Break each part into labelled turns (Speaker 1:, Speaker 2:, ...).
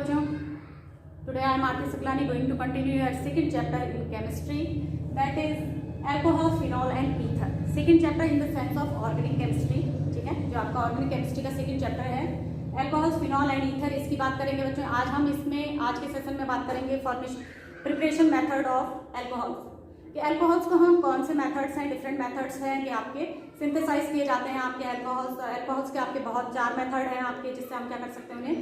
Speaker 1: बच्चों, today I am Aarti Saklani going to continue your second chapter in chemistry, that is alcohol, phenol and ether. Second chapter in the sense of organic chemistry, ठीक है, जो आपका organic chemistry का second chapter है alcohol, phenol and ether, इसकी बात करेंगे बच्चों। आज हम इसमें आज के सेशन में बात करेंगे प्रिपरेशन मेथड ऑफ एल्कोहल, कि एल्कोहल्स को हम कौन से मेथड्स हैं, डिफरेंट मेथड्स हैं कि आपके सिंथेसाइज किए जाते हैं आपके एल्कोहल्स के आपके बहुत 4 मेथड हैं आपके, जिससे हम क्या कर सकते हैं, उन्हें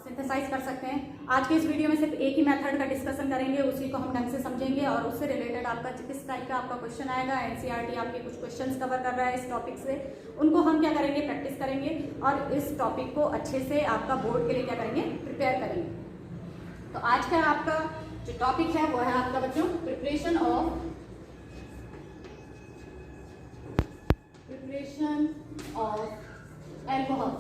Speaker 1: सिंथेसाइज कर सकते हैं। आज के इस वीडियो में सिर्फ एक ही मेथड का डिस्कशन करेंगे, उसी को हम ढंग से समझेंगे और उससे रिलेटेड आपका किस टाइप का आपका क्वेश्चन आएगा। एनसीईआरटी आपके कुछ क्वेश्चंस कवर कर रहा है इस टॉपिक से, उनको हम क्या करेंगे, प्रैक्टिस करेंगे और इस टॉपिक को अच्छे से आपका बोर्ड के लिए क्या करेंगे, प्रिपेयर करेंगे। तो आज का आपका जो टॉपिक है वो है आपका बच्चों प्रिपरेशन ऑफ एल्कोहल।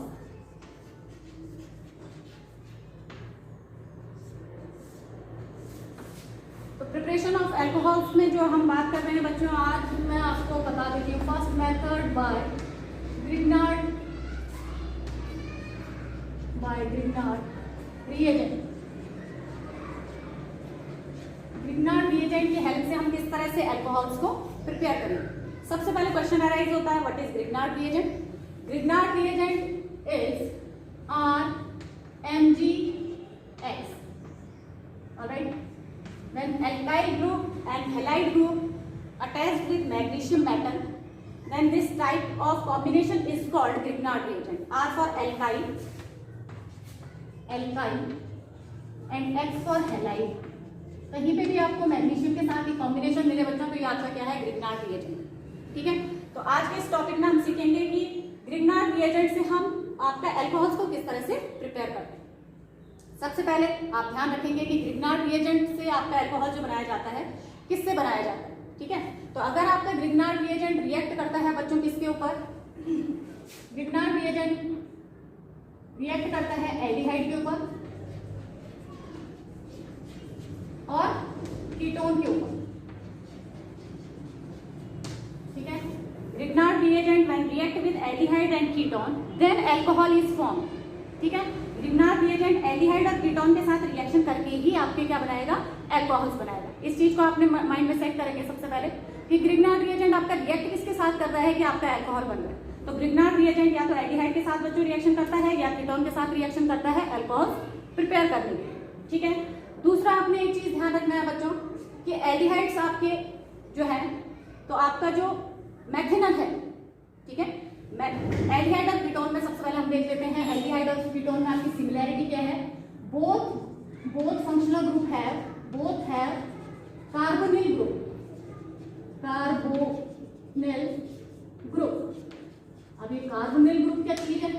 Speaker 1: तो प्रिपरेशन ऑफ एल्कोहल्स में जो हम बात कर रहे हैं बच्चों, आज मैं आपको बता देती हूँ first method by Grignard reagent. Grignard reagent की हेल्प से हम किस तरह से एल्कोहल्स को प्रिपेयर करेंगे। सबसे पहले क्वेश्चन अराइज होता है, what is Grignard reagent? Grignard reagent is RMgX, alright, when alkyl group and halide group attached with magnesium metal, then this type of combination is called Grignard reagent. R for alkyl and X for halide। कहीं पे भी आपको magnesium के साथ ही combination मिले बच्चों तो ये आपका क्या है, ग्रिग्नार्ड रिएजेंट। ठीक है, तो आज के इस टॉपिक में हम सीखेंगे कि ग्रिग्नार्ड रिएजेंट से हम आपका एल्कोहल्स को किस तरह से प्रिपेयर करते हैं। सबसे पहले आप ध्यान रखेंगे कि ग्रिग्नार्ड रिएजेंट से आपका एल्कोहल जो बनाया जाता है किससे बनाया जाता है। ठीक है, तो अगर आपका ग्रिग्नार्ड रिएजेंट रिएक्ट करता है बच्चों किसके ऊपर, ग्रिग्नार्ड रिएजेंट रिएक्ट करता है एल्डिहाइड के ऊपर और कीटोन के ऊपर। ठीक है, Grignard reagent when react with aldehyde and ketone then alcohol is form. ठीक है, ग्रिग्नार्ड रिएजेंट एल्डिहाइड और कीटोन के साथ रिएक्शन करके ही आपके क्या बनाएगा, अल्कोहल्स बनाएगा। इस चीज को आपने माइंड में सेट करेंगे सबसे पहले कि ग्रिग्नार्ड रिएजेंट आपका रिएक्ट किसके साथ कर रहा है कि आपका अल्कोहल बन रहा है। तो ग्रिग्नार्ड रिएजेंट या तो एल्डिहाइड के साथ बच्चों रिएक्शन करता है या कीटोन के साथ रिएक्शन करता है अल्कोहल प्रिपेयर करने के लिए। ठीक है, दूसरा आपने एक चीज ध्यान रखना है बच्चों कि एल्डिहाइड्स आपके जो है, तो आपका जो मेथेनॉल है, ठीक है, एल्डिहाइड और कीटोन में सबसे पहले हम देख लेते हैं एल्डिहाइड और कीटोन में आपकी सिमिलैरिटी क्या है। बोथ फंक्शनल ग्रुप है कार्बोनिल ग्रुप। अब ये कार्बोनिल ग्रुप क्या चीज है,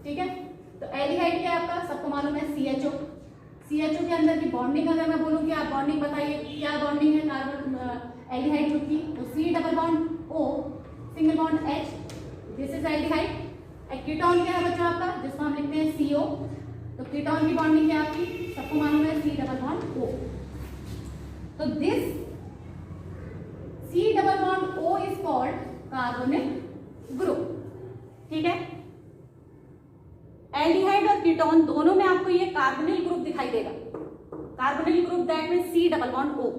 Speaker 1: ठीक है, तो एल्डिहाइड क्या आपका सबको मालूम है CHO के अंदर की बॉन्डिंग अगर मैं बोलूं कि आप बॉन्डिंग बताइए क्या बॉन्डिंग है कार्बन एल्डिहाइड ग्रुप की, तो C double bond O single bond H, this is aldehyde. Ketone क्या है बच्चों आपका, जिसको हम लिखते हैं CO, तो कीटोन की बॉन्डिंग क्या आपकी सबको मालूम है C डबल बॉन्ड O। तो this C double bond O is called carbonyl group. ठीक है, एल्डिहाइड और कीटोन दोनों में आपको ये कार्बोनिल ग्रुप दिखाई देगा। Carbonyl group that means C double bond O।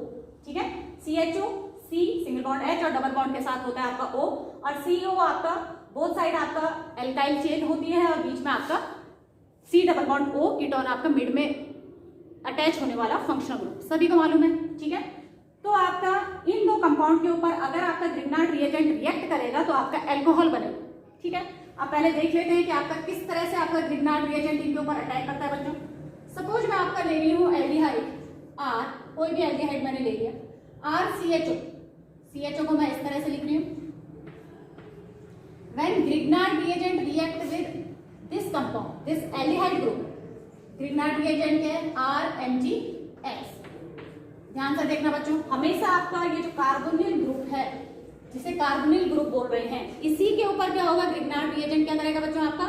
Speaker 1: ठीक है, CHO C single bond H और डबल बॉन्ड के साथ होता है आपका O, और CO आपका बोथ साइड आपका एल्काइल चेन होती है और बीच में आपका C double bond O ketone आपका मिड में अटैच होने वाला फंक्शनल ग्रुप, सभी को मालूम है। ठीक है, तो आपका इन दो कंपाउंड के ऊपर अगर आपका ग्रिग्नार्ड रिएजेंट रिएक्ट करेगा तो आपका एल्कोहल बनेगा। ठीक है, अब पहले देख लेते हैं कि आपका किस तरह से आपका ग्रिग्नार्ड रिएजेंट इनके ऊपर अटैक करता है बच्चों। सपोज मैं आपका ले रही हूँ एल्डिहाइड R, कोई भी एल्डिहाइड मैंने ले लिया, CHO को मैं इस तरह से लिख रही हूँ। When Grignard reagent react with this compound, this aldehyde group, Grignard reagent क्या है, RMgX। ध्यान से देखना बच्चों, हमेशा आपका ये जो कार्बोनिल ग्रुप है, जिसे कार्बोनिल ग्रुप बोल रहे हैं, इसी के ऊपर क्या होगा, ग्रिग्नार्ड रिएजेंट क्या करेगा बच्चों आपका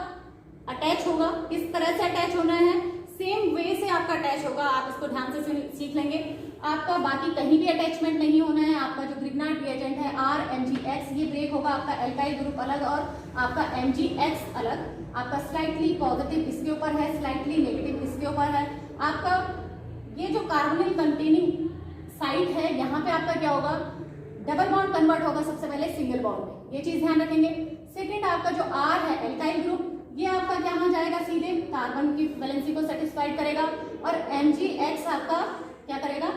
Speaker 1: अटैच होगा। किस तरह से अटैच होना है, सेम वे से आपका अटैच होगा, आप इसको ध्यान से सीख लेंगे। आपका बाकी कहीं भी अटैचमेंट नहीं होना है। आपका जो ग्रिग्नार्ड रिएजेंट है RMgX, ये ब्रेक होगा आपका एल्काइल ग्रुप अलग और आपका MgX अलग। आपका स्लाइटली पॉजिटिव इसके ऊपर है, स्लाइटली नेगेटिव इसके ऊपर है। आपका ये जो कार्बोनिल कंटेनिंग साइट है, यहाँ पे आपका क्या होगा, डबल बॉन्ड कन्वर्ट होगा सबसे पहले सिंगल बॉन्ड में, ये चीज ध्यान रखेंगे। सेकंड आपका जो R है एल्काइल ग्रुप, ये आपका क्या जाएगा, सीधे कार्बन की वैलेंसी को सेटिस्फाइड करेगा और MgX आपका क्या करेगा,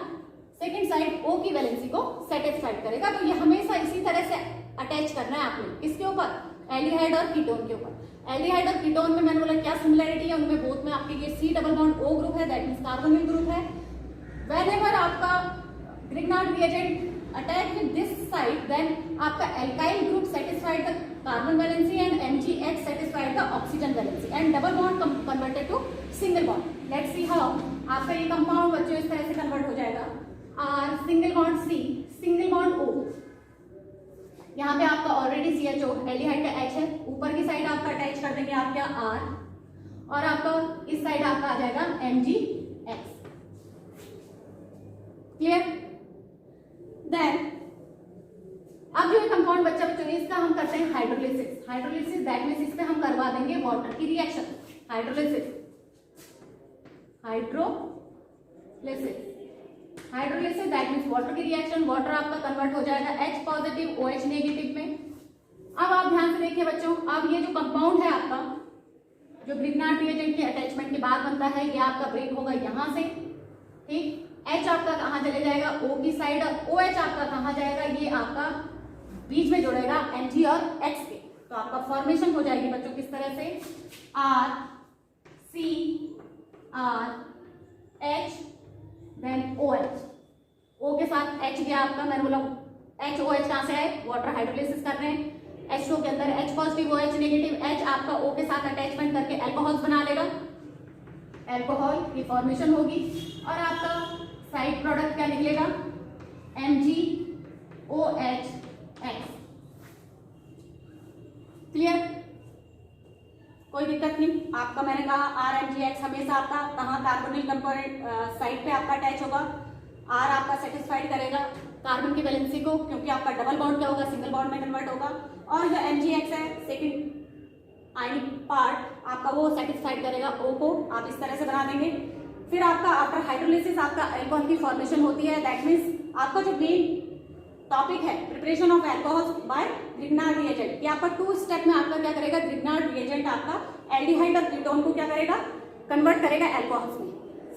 Speaker 1: सेकंड साइड O की वैलेंसी को सेटिस्फाइड करेगा। तो ये हमेशा इसी तरह से अटैच करना है आपने, किसके ऊपर, एल्डिहाइड और कीटोन के ऊपर। एल्डिहाइड और कीटोन में मैंने बोला क्या सिमिलरिटी है, उनमें बोथ में आपके लिए C double bond O group है, दैट मींस कार्बोनिल ग्रुप है। व्हेनेवर आपका Grignard reagent attach with this side, then आपका alkyl group satisfied the carbon valency and MgX satisfied the oxygen valency and double bond converted to single bond. Let's see how आपका ये compound बच्चों इस तरह से convert हो जाएगा। R single bond C single bond O, यहाँ पे आपका ऑलरेडी CHO एल्डिहाइड का H है, ऊपर की साइड आपका अटैच कर देंगे आप क्या R, और आपका इस साइड आपका आ जाएगा MgX। क्लियर? देन अब जो ये कंपाउंड बच्चा इसका हम करते हैं हाइड्रोलिसिस। हाइड्रोलिसिस दैट मींस इस पे हम करवा देंगे वाटर की reaction. Hydrolysis hydrolysis that means water की रिएक्शन। वाटर आपका कन्वर्ट हो जाएगा H पॉजिटिव OH नेगेटिव में। अब आप ध्यान से देखिए बच्चों, अब ये जो कंपाउंड है आपका, जो ग्रिग्नार्ड रिएजेंट के अटैचमेंट के बाद बनता है, ये आपका ब्रेक होगा यहां से, ठीक। H आपका कहाँ चले जाएगा, O की साइड, और OH आपका कहाँ जाएगा, ये आपका बीच में जुड़ेगा Mg और X के। तो आपका फॉर्मेशन हो जाएगी बच्चों किस तरह से, R C R H then OH, O के साथ H गया आपका, मैंने बोला HOH कहाँ से है, वाटर हाइड्रोलिसिस कर रहे हैं। H2 के अंदर H positive OH negative, H आपका O के साथ अटैचमेंट करके अल्कोहल्स बना लेगा, अल्कोहल की फॉर्मेशन होगी और आपका साइड प्रोडक्ट क्या निकलेगा, MgOH X। क्लियर? कोई दिक्कत नहीं। आपका मैंने कहा RMgX हमेशा आपका कहाँ, कार्बोनिल कंपोनेंट साइड पे आपका अटैच होगा। R आपका सेटिस्फाइड करेगा कार्बन की वैलेंसी को, क्योंकि आपका डबल बॉन्ड क्या होगा, सिंगल बॉन्ड में कन्वर्ट होगा। और जो MgX है सेकंड आयनिक पार्ट आपका, वो सेटिस्फाइड करेगा O को। आप इस तरह से बना देंगे। फिर आपका आफ्टर हाइड्रोलिसिस आपका अल्कोहल की फॉर्मेशन होती है। दैट मीन्स आपका जो मेन टॉपिक है preparation of alcohol by Grignard reagent, ये आपका 2 स्टेप में आपका क्या करेगा, ग्रिग्नार्ड रिएजेंट आपका एल्डिहाइड और कीटोन को क्या करेगा, कन्वर्ट करेगा अल्कोहल्स में।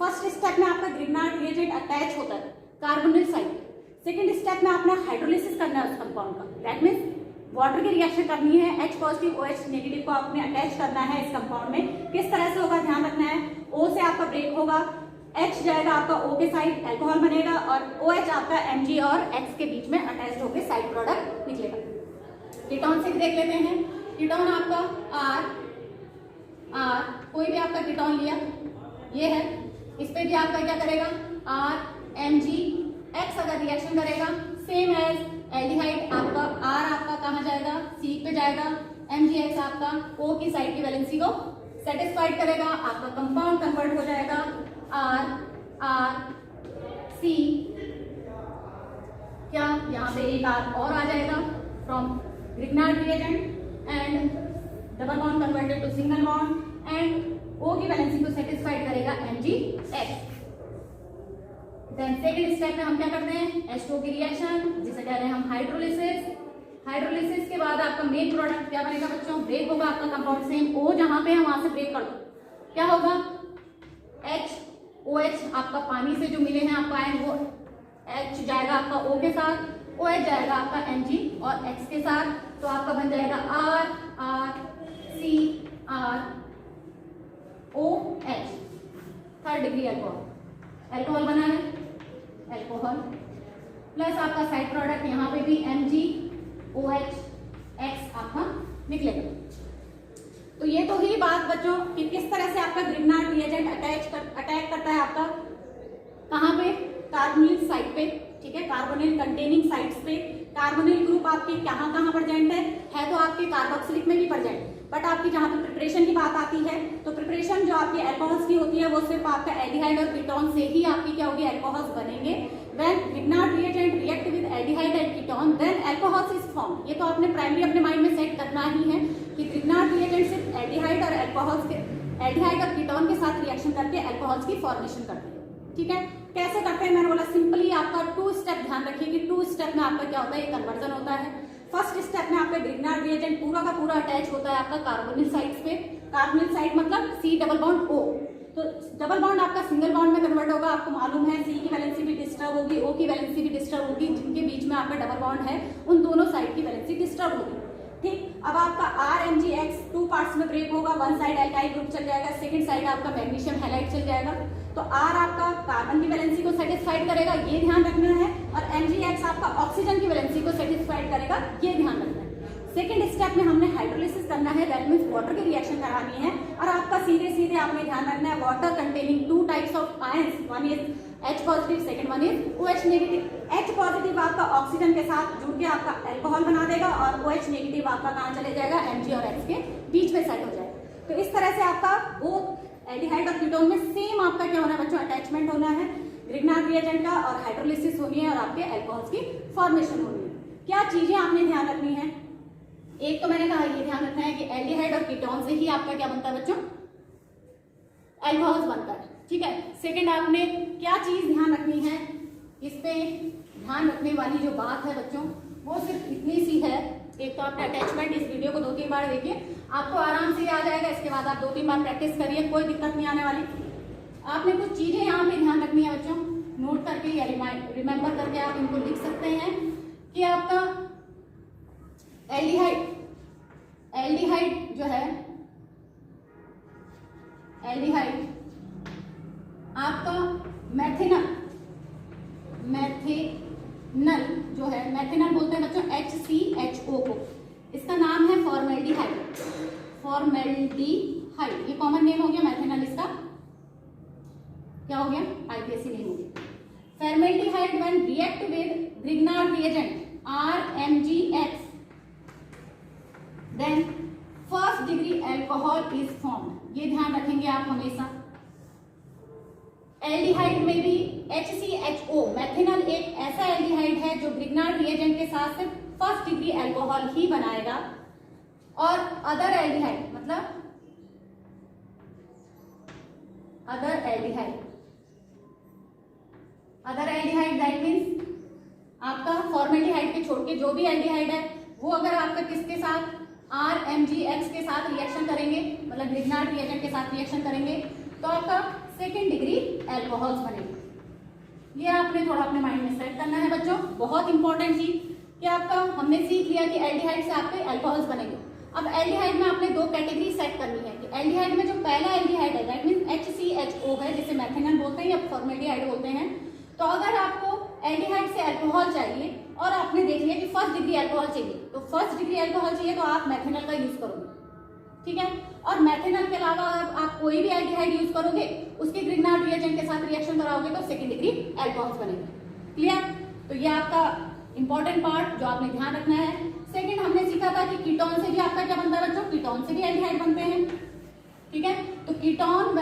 Speaker 1: फर्स्ट स्टेप में आपका ग्रिग्नार्ड रिएजेंट अटैच होता है कार्बोनिल साइड। सेकंड स्टेप में आपने हाइड्रोलिसिस करना है उस कंपाउंड का। दैट मीन्स वाटर की रिएक्शन करनी है, H पॉजिटिव OH नेगेटिव को आपने अटैच करना है इस कंपाउंड में। किस तरह से होगा ध्यान रखना है, O से आपका ब्रेक होगा, H जाएगा आपका O के साइड, अल्कोहल बनेगा और OH आपका Mg और X के बीच में अटैच होकर साइड प्रोडक्ट निकलेगा। कीटोन से देख लेते हैं। कीटोन आपका R कोई भी आपका कीटोन लिया, ये है, इस पे भी आपका क्या करेगा, RMgX अगर रिएक्शन करेगा, सेम एज एल्डिहाइड आपका R आपका कहाँ जाएगा, C पे जाएगा, MgX आपका O की साइड की वैलेंसी को सेटिस्फाइड करेगा, आपका कंपाउंड कन्वर्ट हो जाएगा R C, क्या यहाँ पे एक R और आ जाएगा from Grignard reagent and double bond converted to single bond and O की वैलेंसी को सेटिस्फाइड करेगा MgX। देन सेकंड स्टेप में हम क्या करते हैं, H2 की रिएक्शन, जिसे कह रहे हैं हम हाइड्रोलिसिस। हाइड्रोलिसिस के बाद आपका मेन प्रोडक्ट क्या बनेगा बच्चों, ब्रेक होगा आपका कंपाउंड, सेम O जहां पे है वहां से ब्रेक कर दो, क्या होगा, HOH आपका पानी से जो मिले हैं आपका आयन, वो H जाएगा आपका O के साथ, OH जाएगा आपका Mg और X के साथ। तो आपका बन जाएगा RCROH, third degree alcohol. Alcohol बना है, अल्कोहल प्लस आपका साइड प्रोडक्ट यहाँ पे भी MgOH X आपका निकलेगा। तो ये तो ही बात बच्चों कि किस तरह से आपका ग्रिग्नार्ड रिएजेंट अटैक करता है आपका कहाँ पे, कार्बोनिल साइड पे। ठीक है। कार्बोनिल कंटेनिंग साइट्स पे कार्बोनिल ग्रुप आपके कहाँ कहाँ प्रेजेंट है तो आपके कार्बोक्सिलिक में भी प्रेजेंट, बट आपकी जहाँ पे प्रिपरेशन की बात आती है तो प्रिपरेशन जो आपकी अल्कोहल्स की होती है वो सिर्फ आपका एल्डिहाइड और कीटोन से ही आपकी क्या होगी, अल्कोहल्स बनेंगे। When Grignard reagent react with aldehyde and ketone then alcohols is form. ये तो आपने प्राइमरी अपने माइंड में सेट करना ही है कि ग्रिग्नार्ड रिएजेंट सिर्फ एल्डिहाइड और अल्कोहल्स के एल्डिहाइड और कीटोन के साथ रिएक्शन करके अल्कोहल्स की फॉर्मेशन करते हैं। ठीक है, कैसे करते हैं मैंने बोला सिंपली आपका 2 स्टेप ध्यान रखिए कि 2 स्टेप में आपका क्या होता है, ये कन्वर्जन होता है। फर्स्ट स्टेप में आपका ग्रिग्नार्ड रिएजेंट पूरा का पूरा अटैच होता है आपका कार्बोनिल साइड्स पे। कार्बोनिल साइड मतलब C डबल बॉन्ड O, तो डबल बॉन्ड आपका सिंगल बॉन्ड में कन्वर्ट होगा। आपको मालूम है C की वैलेंसी भी डिस्टर्ब होगी, O की वैलेंसी भी डिस्टर्ब होगी, जिनके बीच में आपका डबल बॉन्ड है उन दोनों साइड की वैलेंसी डिस्टर्ब होगी। ठीक, अब आपका RMgX 2 पार्ट्स में ब्रेक होगा, वन साइड एल्काइल ग्रुप चल जाएगा, सेकंड साइड आपका मैग्नीशियम हैलाइड चल जाएगा। तो R आपका कार्बन की वैलेंसी को सेटिस्फाइड करेगा, ये ध्यान रखना है, और Mgx आपका ऑक्सीजन की वैलेंसी को सेटिस्फाइड करेगा, ये ध्यान रखना है। सेकंड स्टेप में हमने हाइड्रोलिसिस करना है, दैट मींस वाटर की रिएक्शन करानी है, और आपका सीधे सीधे आपने ध्यान रखना है water containing 2 types of ions, one is H positive, second one is OH negative. H positive आपका ऑक्सीजन के साथ जुड़ के आपका अल्कोहल बना देगा, और OH नेगेटिव आपका कहाँ चले जाएगा, Mg और X के बीच में सेट हो जाएगा। तो इस तरह से आपका वो एल्डिहाइड और कीटोन में सेम आपका क्या होना है बच्चों, अटैचमेंट होना है ग्रिग्नार्ड रिएजेंट का, और हाइड्रोलिसिस होनी है, और आपके अल्कोहल्स की फॉर्मेशन होनी है। क्या चीजें आपने ध्यान रखनी है, एक तो मैंने कहा ये ध्यान रखना है कि एल्डिहाइड और कीटोन से ही आपका क्या बनता है बच्चों, अल्कोहल्स बनता है। ठीक है, सेकंड आपने क्या चीज ध्यान रखनी है, इस पे ध्यान रखने वाली जो बात है बच्चों वो सिर्फ इतनी सी है। एक तो आपका अटैचमेंट, इस वीडियो को 2-3 बार देखिए, आपको आराम से याद आएगा। इसके बाद आप 2-3 बार प्रैक्टिस करिए, कोई दिक्कत नहीं आने वाली। आपने कुछ चीजें यहाँ पे ध्यान रखनी है बच्चों, नोट करके या रिमेम्बर करके आप इनको लिख सकते हैं कि आपका एल्डिहाइड जो है, एल्डिहाइड आपका मैथिनल जो है, मैथिनल बोलते हैं बच्चों HCHO को, इसका नाम है फॉर्मेल्डिहाइड। फॉर्मेल्डिहाइड ये कॉमन नेम हो गया, मैथिनल इसका क्या हो गया, IPSC नेम हो गया। Formaldehyde when react with Grignard reagent RMgX then first degree alcohol is formed. ये ध्यान रखेंगे आप हमेशा। एल्डिहाइड में भी HCHO, मैथिनल एक ऐसा एल्डिहाइड है जो ग्रिग्नार्ड रिएजेंट के साथ सिर्फ फर्स्ट डिग्री अल्कोहल ही बनाएगा, और अदर एल्डिहाइड मतलब अदर एल्डिहाइड दैट मींस आपका फॉर्मेल्डिहाइड के छोड़ के जो भी एल्डिहाइड है वो अगर आपका किसके साथ RMgX के साथ रिएक्शन करेंगे, मतलब ग्रिग्नार्ड रिएजेंट के साथ रिएक्शन करेंगे, तो आपका सेकेंड डिग्री अल्कोहल्स बनेंगे। ये आपने थोड़ा अपने माइंड में सेट करना है बच्चों, बहुत इंपॉर्टेंट चीज कि आपका हमने सीख लिया कि एल्डिहाइड से आपके अल्कोहल्स बनेंगे। अब एल्डिहाइड में आपने 2 कैटेगरी सेट करनी है कि एल्डिहाइड में जो पहला एल्डिहाइड है दैट मींस HCHO है, जिसे मैथिनल बोलते हैं या फॉर्मेल्डिहाइड बोलते हैं। तो अगर आपको एल्डिहाइड से अल्कोहल चाहिए और आपने देख लिया कि फर्स्ट डिग्री अल्कोहल चाहिए, तो फर्स्ट डिग्री अल्कोहल चाहिए तो आप मैथिनल का यूज करोगे। ठीक है, और मैथिनल के अलावा आप कोई भी एल्डिहाइड यूज करोगे, उसके ग्रिग्नार्ड रिएजेंट के साथ रिएक्शन कराओगे तो सेकंड डिग्री अल्कोहल्स बनेंगे। क्लियर? तो ये आपका इंपॉर्टेंट पार्ट जो आपने ध्यान रखना है। सेकंड हमने सीखा था कि कीटोन से भी आपका क्या बनता है बच्चों, कीटोन से भी एल्डिहाइड बनते हैं। ठीक है, तो ketone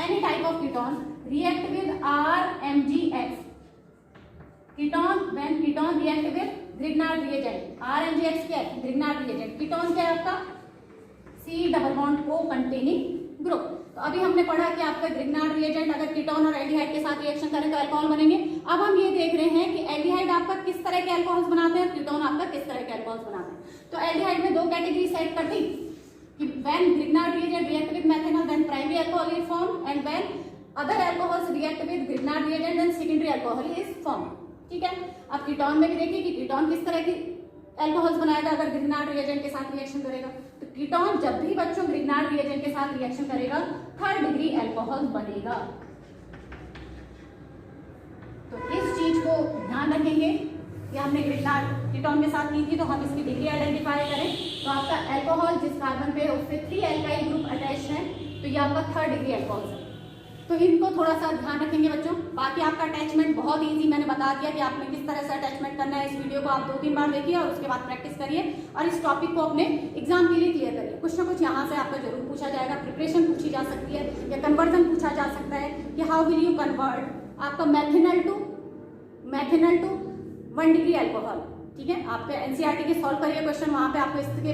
Speaker 1: any type of ketone react with RMgX, ketone react with Grignard reagent. RMgX क्या है, ग्रिग्नार्ड रिएजेंट। कीटोन क्या है आपका, C double bond O containing group. तो अभी हमने पढ़ा कि आपका ग्रिग्नार्ड रिएजेंट अगर कीटोन और एल्डिहाइड के साथ रिएक्शन करें तो अल्कोहल बनेंगे। अब हम ये देख रहे हैं कि एल्डिहाइड आपका किस तरह के अल्कोहल्स बनाते हैं, कीटोन आपका किस तरह के अल्कोहल्स बनाते हैं। तो एल्डिहाइड में 2 कैटेगरी सेट कर दी कि when Grignard reagent react with methanal then primary alcohol is formed, and when other alcohols react with Grignard reagent then secondary alcohol is formed. ठीक है, अब कीटोन में भी देखिए कि कीटोन किस तरह की अल्कोहल्स बनाएगा अगर ग्रिग्नार्ड रिएजेंट के साथ रिएक्शन करेगा। तो कीटोन जब भी बच्चों ग्रिग्नार्ड रिएजेंट के साथ रिएक्शन करेगा थर्ड डिग्री अल्कोहल बनेगा। तो इस चीज को ध्यान रखेंगे कि हमने ग्रिग्नार्ड कीटोन के साथ की थी, तो हम इसकी डिग्री आइडेंटिफाई करें। तो आपका अल्कोहल जिस कार्बन पे उससे 3 एल्काइल ग्रुप अटैच है, तो ये आपका थर्ड डिग्री अल्कोहल है। तो इनको थोड़ा सा ध्यान रखेंगे बच्चों। बाकी आपका अटैचमेंट बहुत इजी मैंने बता दिया कि आपने किस तरह से अटैचमेंट करना है। इस वीडियो को आप 2-3 बार देखिए और उसके बाद प्रैक्टिस करिए और इस टॉपिक को अपने एग्जाम के लिए क्लियर करिए। कुछ ना कुछ यहाँ से आपका जरूर पूछा जाएगा। प्रिपरेशन पूछी जा सकती है या कन्वर्जन पूछा जा सकता है कि हाउ विल यू कन्वर्ट आपका मैथिनल टू 1 डिग्री अल्कोहल। ठीक है, आपके एनसीईआरटी के सॉल्व करिए क्वेश्चन, वहाँ पे आपको इसके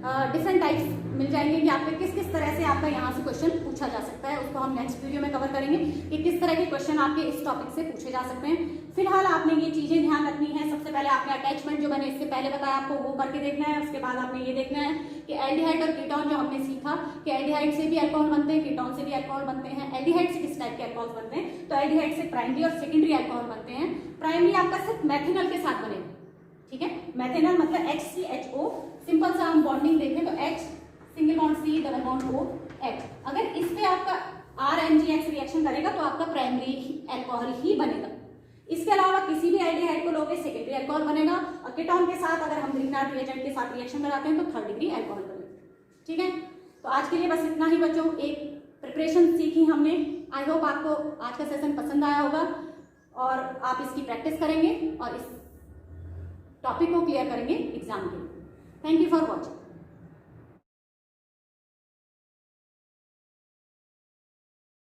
Speaker 1: डिफरेंट टाइप्स मिल जाएंगे कि आपके किस किस तरह से आपका यहाँ से क्वेश्चन पूछा जा सकता है। उसको हम नेक्स्ट वीडियो में कवर करेंगे कि किस तरह के क्वेश्चन आपके इस टॉपिक से पूछे जा सकते हैं। फिलहाल आपने ये चीजें ध्यान रखनी है। सबसे पहले आपने अटैचमेंट जो मैंने इससे पहले बताया आपको वो करके देखना है। उसके बाद आपने ये देखना है कि एल्डिहाइड और कीटोन जो हमने सीखा कि एल्डिहाइड से भी अल्कोहल बनते हैं, कीटोन से भी अल्कोहल बनते हैं। एल्डिहाइड से किस टाइप के अल्कोहल बनते हैं, तो एल्डिहाइड से प्राइमरी और सेकेंडरी अल्कोहल बनते हैं। प्राइमरी आपका सिर्फ मैथिनल के साथ बनेगा। ठीक है, मैथिनल मतलब HCHO, सिंपल सा हम बॉन्डिंग देखें तो H single bond C double bond O H। अगर इस पे आपका RMGX रिएक्शन करेगा तो आपका प्राइमरी अल्कोहल ही बनेगा। इसके अलावा किसी भी एल्डिहाइड को लोगे सेकेंडरी अल्कोहल बनेगा और कीटोन के साथ अगर हम ग्रिग्नार्ड रिएजेंट के साथ रिएक्शन कराते हैं तो 3rd डिग्री अल्कोहल बनेगा। ठीक है, तो आज के लिए बस इतना ही बच्चों। एक प्रिपरेशन सीखी हमने। आई होप आपको आज का सेशन पसंद आया होगा और आप इसकी प्रैक्टिस करेंगे और इस टॉपिक को क्लियर करेंगे एग्जाम के लिए। Thank you for watching.